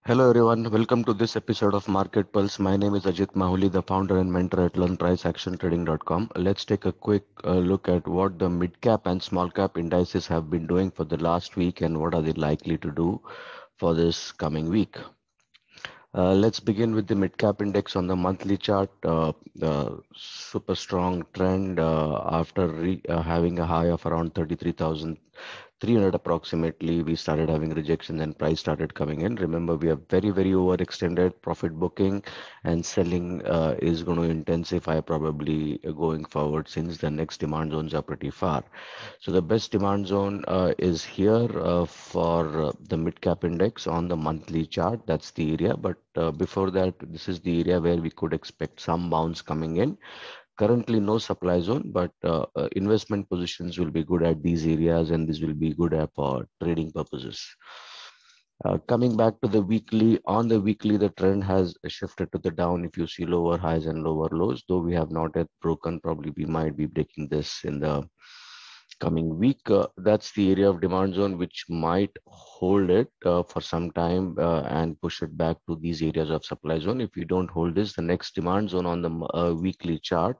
Hello everyone, welcome to this episode of Market Pulse. My name is Ajit Mahuli, the founder and mentor at LearnPriceActionTrading.com. Let's take a quick look at what the mid cap and small cap indices have been doing for the last week and what are they likely to do for this coming week. Let's begin with the mid cap index on the monthly chart. The super strong trend after having a high of around 33,300 approximately. We started having rejection and price started coming in. Remember, we are very overextended. Profit booking and selling is going to intensify probably going forward since the next demand zones are pretty far. So the best demand zone is here for the mid cap index on the monthly chart. That's the area. But before that, this is the area where we could expect some bounce coming in. Currently, no supply zone, but investment positions will be good at these areas, and this will be good for trading purposes. Coming back to the weekly, on the weekly, the trend has shifted to the down. If you see lower highs and lower lows, though we have not yet broken, probably we might be breaking this in the coming week. That's the area of demand zone which might hold it for some time and push it back to these areas of supply zone. If you don't hold this, the next demand zone on the weekly chart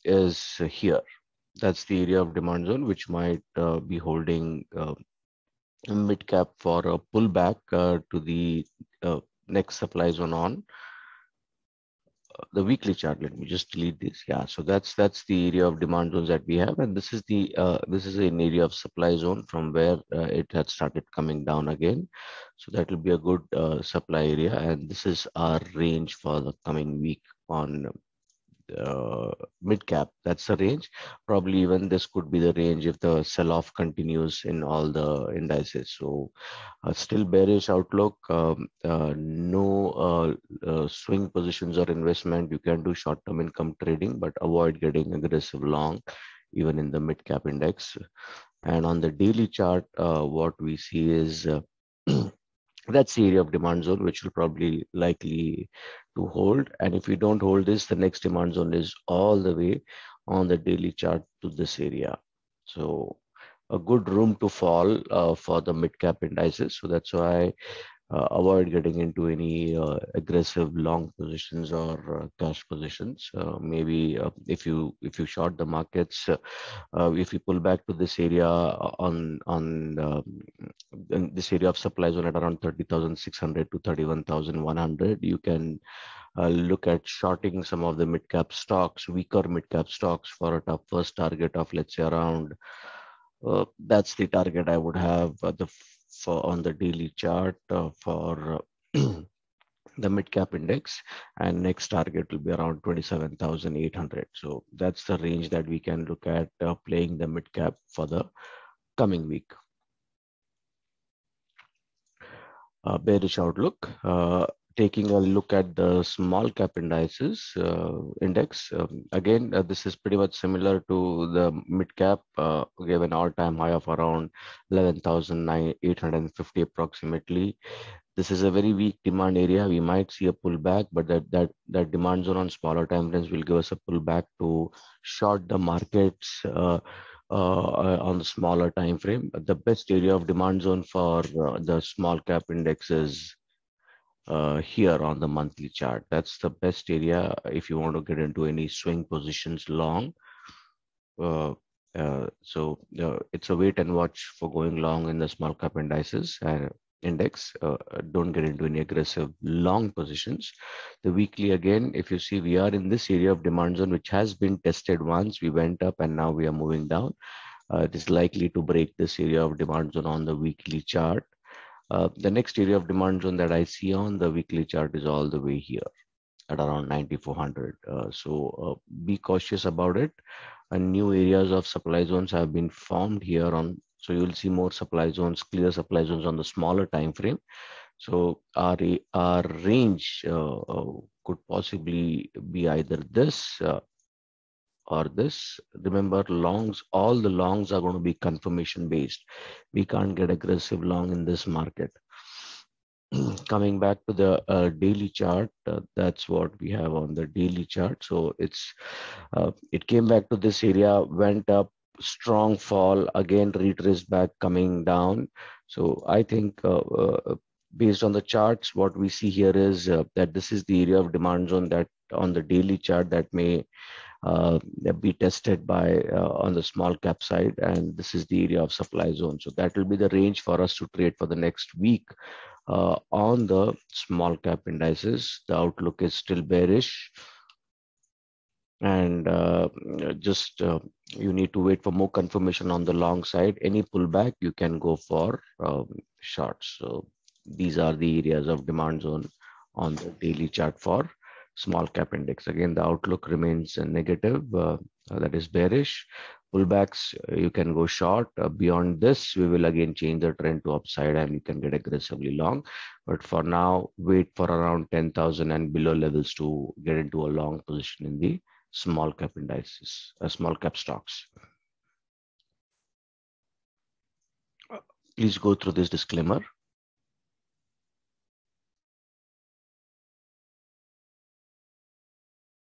is here. That's the area of demand zone which might be holding mid cap for a pullback to the next supply zone on the weekly chart. Let me just delete this. Yeah, so that's the area of demand zones that we have, and this is an area of supply zone from where it had started coming down again. So that will be a good supply area, and this is our range for the coming week on mid cap. That's the range. Probably even this could be the range if the sell off continues in all the indices. So still bearish outlook. No swing positions or investment. You can do short term income trading, but avoid getting aggressive long even in the mid cap index. And on the daily chart, what we see is that's the area of demand zone which will probably likely to hold. And if we don't hold this, the next demand zone is all the way on the daily chart to this area. So a good room to fall for the mid cap indices. So that's why avoid getting into any aggressive long positions or cash positions. Maybe if you short the markets, if you pull back to this area on in this area of supply zone at around 30,600 to 31,100, you can look at shorting some of the mid cap stocks, weaker mid cap stocks for a top first target of let's say around that's the target I would have for on the daily chart for the mid cap index, and next target will be around 27,800. So that's the range that we can look at playing the mid cap for the coming week. Bearish outlook. Taking a look at the small cap indices index. Again, this is pretty much similar to the mid cap. Gave an all-time high of around 11,850 approximately. This is a very weak demand area. We might see a pullback, but that demand zone on smaller time frames will give us a pullback to short the markets on the smaller time frame. The best area of demand zone for the small cap index is here on the monthly chart. That's the best area if you want to get into any swing positions long. Uh, it's a wait and watch for going long in the small cap indices index. Don't get into any aggressive long positions. The weekly again, if you see, we are in this area of demand zone which has been tested once. We went up and now we are moving down. It is likely to break this area of demand zone on the weekly chart. The next area of demand zone that I see on the weekly chart is all the way here at around 9,400. Be cautious about it. And new areas of supply zones have been formed here on. So you'll see more supply zones, clear supply zones on the smaller time frame. So our range could possibly be either this or this. Remember, longs, all the longs are going to be confirmation based. We can't get aggressive long in this market. Coming back to the daily chart, that's what we have on the daily chart. So it came back to this area, went up, strong fall, again retraced back, coming down. So I think based on the charts, what we see here is that this is the area of demand zone that on the daily chart that may be tested by on the small cap side, and this is the area of supply zone. So that will be the range for us to trade for the next week on the small cap indices. The outlook is still bearish, and just you need to wait for more confirmation on the long side. Any pullback, you can go for shorts. So these are the areas of demand zone on the daily chart for small cap index. Again, the outlook remains negative, that is bearish. Pullbacks, you can go short. Beyond this, we will again change the trend to upside and you can get aggressively long. But for now, wait for around 10,000 and below levels to get into a long position in the small cap indices, small cap stocks. Please go through this disclaimer.